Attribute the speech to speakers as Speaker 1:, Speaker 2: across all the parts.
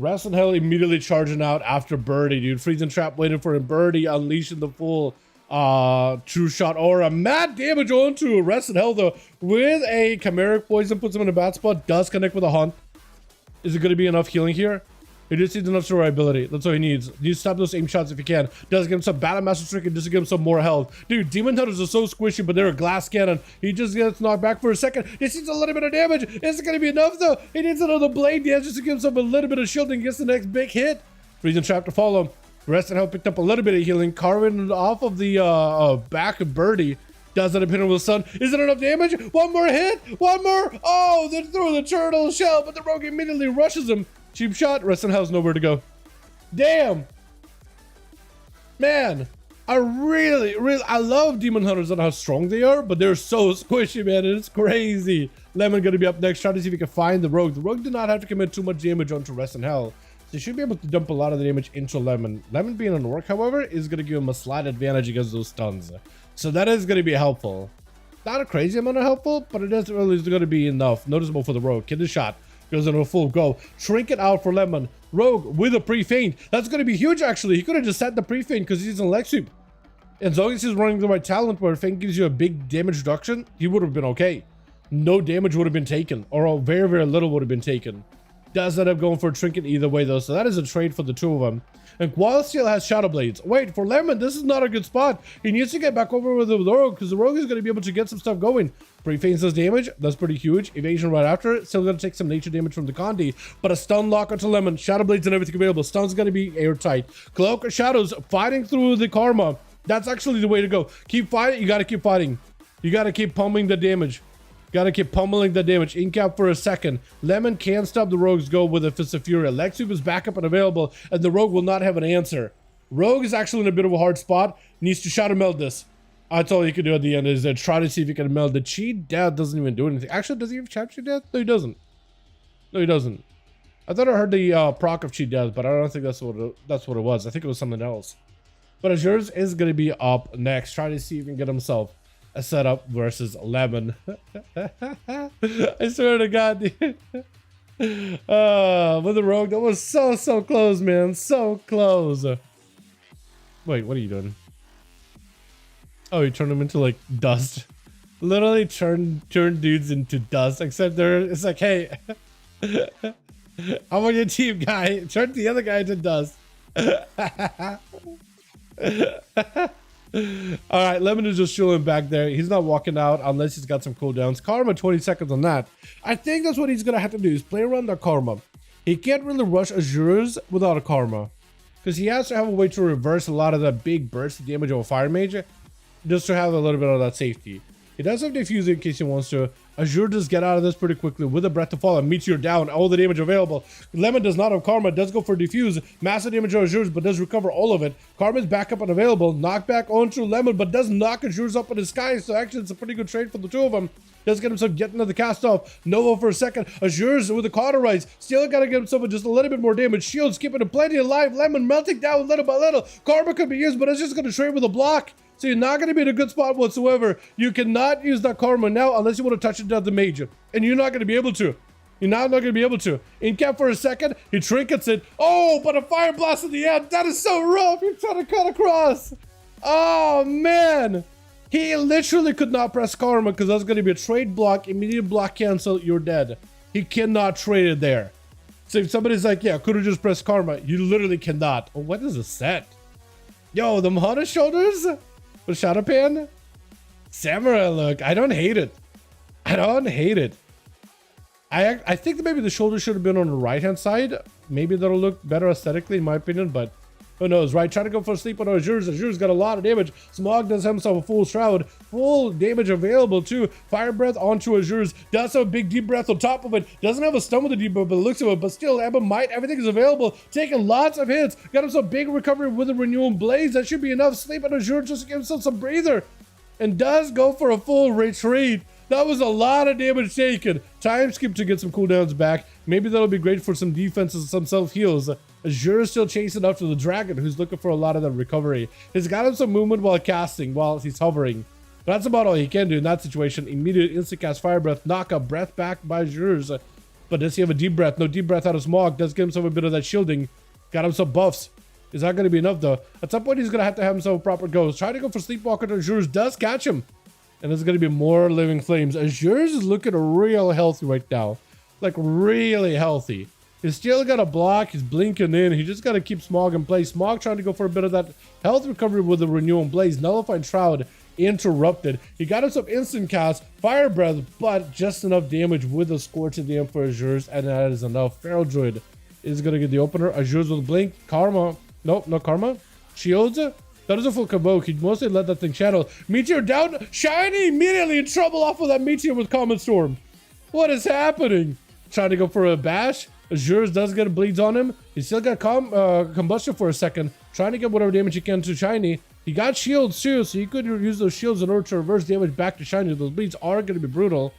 Speaker 1: Rest in Hell immediately charging out after Birdie, dude. Freezing Trap waiting for him. Birdie unleashing the full True Shot Aura. Mad damage onto Rest in Hell, though. With a Chimeric Poison, puts him in a bad spot. Does connect with a Hunt. Is it going to be enough healing here? He just needs enough survivability. That's all he needs. He needs to stop those aim shots if he can. Does give him some Battle Master Trick and just give him some more health. Dude, Demon Hunters are so squishy, but they're a glass cannon. He just gets knocked back for a second. He needs a little bit of damage. Is it going to be enough, though? He needs another Blade Dance just to give himself a little bit of shielding and gets the next big hit. Freezing Trap to follow him. Rest and Help picked up a little bit of healing. Carving off of the back of Birdie. Does that impingle with Sun? Is it enough damage? One more hit. One more. Oh, they threw the turtle shell, but the rogue immediately rushes him. Cheap shot. Rest and Hell's nowhere to go. Damn, man, I love Demon Hunters and how strong they are, but they're so squishy, man. It's crazy. Lemon gonna be up next, trying to see if he can find the rogue. The rogue did not have to commit too much damage onto Rest in Hell, so he should be able to dump a lot of the damage into Lemon. Lemon being on work, however, is gonna give him a slight advantage against those stuns, so that is gonna be helpful. Not a crazy amount of helpful, but it is really gonna be enough, noticeable for the rogue. Get the shot. Goes into a full go. Trinket out for Lemon. Rogue with a pre-feint. That's going to be huge, actually. He could have just set the pre-feint because he's in leg sweep. As long as he's running the right talent where feint gives you a big damage reduction, he would have been okay. No damage would have been taken, or very, very little would have been taken. Does end up going for a Trinket either way, though, so that is a trade for the two of them. And Qual still has Shadow Blades. Wait, for Lemon, this is not a good spot. He needs to get back over with the Rogue, because the Rogue is going to be able to get some stuff going. Pre-feints does damage. That's pretty huge. Evasion right after it. Still going to take some nature damage from the Condi. But a stun lock onto Lemon. Shadow Blades and everything available. Stun's going to be airtight. Cloak of Shadows fighting through the Karma. That's actually the way to go. Keep fighting. You got to keep fighting. You got to keep pummeling the damage. Gotta keep pummeling the damage. Ink out for a second. Lemon can't stop the Rogue's go with a Fist of Fury. Leg Sweep is back up and available, and the Rogue will not have an answer. Rogue is actually in a bit of a hard spot. Needs to Shadow Meld this. That's all he can do at the end is try to see if he can meld. The Cheat Death doesn't even do anything. Actually, does he have Cheat Death? No, he doesn't. No, he doesn't. I thought I heard the proc of Cheat Death, but I don't think that's what it was. I think it was something else. But Azure's is going to be up next. Try to see if he can get himself a setup versus Lemon. I swear to God, dude. With the Rogue, that was so close, man. So close. Wait, what are you doing? Oh, you turned them into like dust. Literally turn dudes into dust. Except it's like, hey, I'm on your team, guy. Turn the other guy into dust. All right, Lemon is just chilling back there. He's not walking out unless he's got some cooldowns. Karma, 20 seconds on that. I think that's what he's gonna have to do is play around the Karma. He can't really rush Azures without a Karma, because he has to have a way to reverse a lot of the big burst of damage of a Fire Mage, just to have a little bit of that safety. He does have Diffuser in case he wants to. Azure does get out of this pretty quickly with a Breath to Fall and Meteor down. All the damage available. Lemon does not have Karma. Does go for Diffuse. Massive damage on Azure's, but does recover all of it. Karma's back up and available. Knockback onto Lemon, but does knock Azure's up in the sky. So actually, it's a pretty good trade for the two of them. Does get himself getting to the cast off. Nova for a second. Azure's with the Cauterize. Still got to get himself just a little bit more damage. Shields keeping him plenty alive. Lemon melting down little by little. Karma could be used, but it's just going to trade with a block. So you're not going to be in a good spot whatsoever. You cannot use that Karma now unless you want to touch it down the Mage. And you're not going to be able to. You're not going to be able to. In cap for a second, he trinkets it. Oh, but a Fire Blast in the end. That is so rough. You're trying to cut across. Oh, man. He literally could not press Karma because that's going to be a trade block. Immediate block cancel. You're dead. He cannot trade it there. So if somebody's like, yeah, could have just pressed Karma. You literally cannot. Oh, what is a set? Yo, the Mahana shoulders? With Shadow Pan? Samurai look. I don't hate it. I don't hate it. I think that maybe the shoulder should have been on the right-hand side. Maybe that'll look better aesthetically, in my opinion, but who knows, right? Try to go for a sleep on Azure's. Azure's got a lot of damage. Smog does have himself a full Shroud. Full damage available, too. Fire Breath onto Azure's. Does have a big Deep Breath on top of it. Doesn't have a stun with the Deep Breath, but it looks of it. But still, Ebba Might, everything is available. Taking lots of hits. Got himself big recovery with a Renewal Blaze. That should be enough. Sleep on Azure just to give himself some breather. And does go for a full retreat. That was a lot of damage taken. Time skip to get some cooldowns back. Maybe that'll be great for some defenses and some self-heals. Azure is still chasing after the dragon, who's looking for a lot of that recovery. He's got him some movement while casting, while he's hovering. But that's about all he can do in that situation. Immediate instant cast Fire Breath, knock up, breath back by Azure's. But does he have a deep breath? No deep breath out of Smog. Does get himself a bit of that shielding. Got him some buffs. Is that going to be enough though? At some point he's going to have himself a proper go. Trying to go for Sleepwalker to Azures. Does catch him. And there's going to be more Living Flames. Azures is looking real healthy right now. Like really healthy. He's still got a block. He's blinking in. He just got to keep Smog in place. Smog trying to go for a bit of that health recovery with the Renewal Blaze. Nullified Shroud interrupted. He got himself instant cast, Fire Breath, but just enough damage with the Scorch at the end for Azures, and that is enough. Feral Druid is going to get the opener. Azures with Blink. Karma. Nope, no Karma. Shields. That is a full Convoke. He mostly let that thing channel. Meteor down. Shiny immediately in trouble off of that Meteor with Common Storm. What is happening? Trying to go for a bash. Azures does get a bleeds on him. He still got combustion for a second. Trying to get whatever damage he can to Shiny. He got shields too, so you could use those shields in order to reverse damage back to Shiny. Those bleeds are going to be brutal.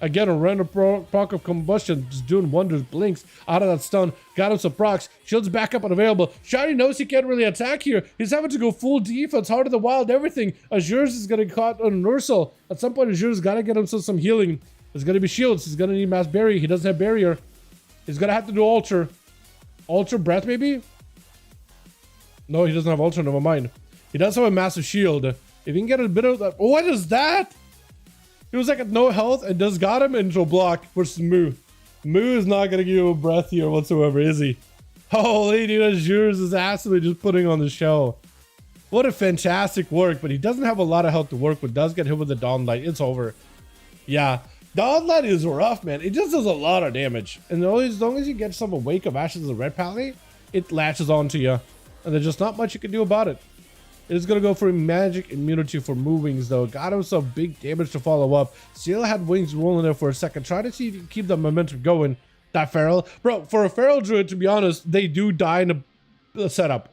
Speaker 1: Again, a random proc of combustion, just doing wonders. Blinks out of that stun. Got him some procs. Shields back up and available. Shiny knows he can't really attack here. He's having to go full defense, Heart of the Wild, everything. Azures is going to get caught on Ursal. At some point, Azures got to get himself some healing. There's going to be shields. He's going to need Mass Barrier. He doesn't have Barrier. He's going to have to do Alter. Alter Breath, maybe? No, he doesn't have Alter. Never mind. He does have a massive shield. If he can get a bit of that... What is that? He was like at no health and just got him into a block versus Moo. Moo is not going to give you a breath here whatsoever, is he? Holy dude, Azures is absolutely just putting on the show. What a fantastic work, but he doesn't have a lot of health to work with. Does get hit with the Dawnlight. It's over. Yeah, Dawnlight is rough, man. It just does a lot of damage. And as long as you get some Wake of Ashes of the Red Pally, it latches onto you. And there's just not much you can do about it. It's going to go for magic immunity for Moo Wings, though. Got himself big damage to follow up. Still had Wings rolling there for a second. Try to see if you can keep the momentum going. That Feral. Bro, for a Feral Druid, to be honest, they do die in the setup.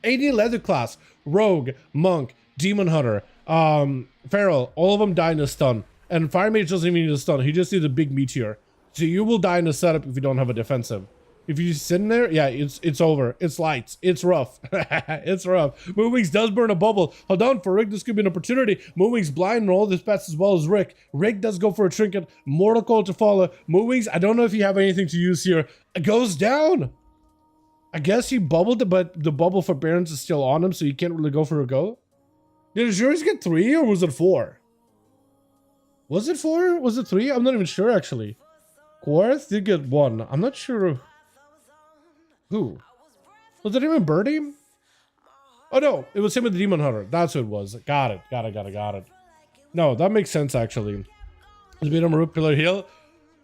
Speaker 1: AD Leather Class, Rogue, Monk, Demon Hunter, Feral, all of them die in a stun. And Fire Mage doesn't even need a stun. He just needs a big Meteor. So you will die in a setup if you don't have a defensive. If you just sit in there, yeah, it's over. It's lights. It's rough. It's rough. Moo Wings does burn a bubble. Hold on, for Rick, this could be an opportunity. Moo Wings blind and all this bets as well as Rick. Rick does go for a trinket. Mortal Coil to follow. Moo Wings, I don't know if you have anything to use here. It goes down. I guess he bubbled, but the bubble for Barons is still on him, so you can't really go for a go. Did Azures get 3 or was it 4? Was it 4? Was it 3? I'm not even sure, actually. Quarth did get 1. I'm not sure. Who? Was it even Birdie? Oh no, it was him with the Demon Hunter. That's who it was. Got it. No, that makes sense actually. It's been a Root Pillar Heal.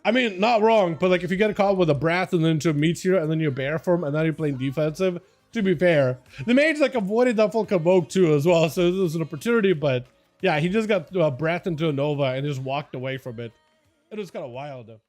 Speaker 1: I mean, not wrong, but like if you get caught with a Breath and then into a Meteor and then you're Bear Form and then you're playing defensive, to be fair, the Mage like avoided that full Convoke too as well, so it was an opportunity, but yeah, he just got Breath into a Nova and just walked away from it. It was kind of wild though.